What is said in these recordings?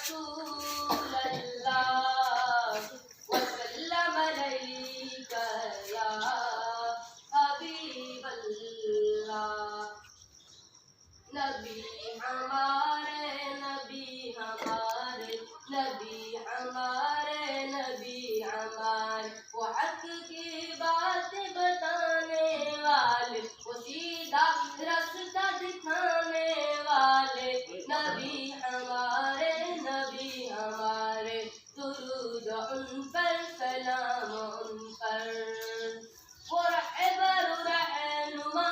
رسول اللہ وسلم علیک یا حبیب اللہ۔ نبی ہمارے نبی ہمارے نبی ہمارے نبی ہمارے، وہ حق کی بات بتانے والے، وہ سیدھا راستہ دکھانے والے، نبی ہمارے نبی ہمارے، درود ان پر سلام ان پر، وہ رہبر رہنما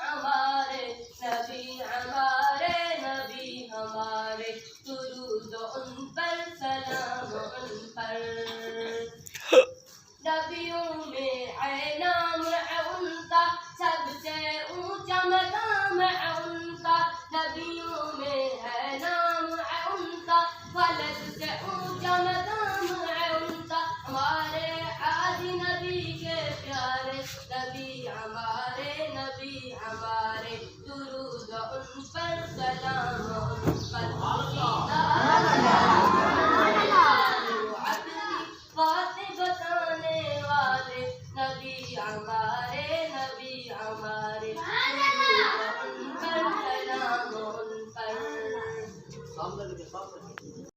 ہمارے، نبی ہمارے نبی ہمارے، درود ان پر سلام ان پر۔ نبیوں میں ہے نام ہے ان کا، سب سے اونچا مقام ہے ان کا، نبیوں میں ہے نام ہے ان کا، فلک سے اونچا مقام ہے ان کا، ہمارے ہادی نبی کے پیارے، نبی ہمارے نبی ہمارے، درود ان پر سلام ان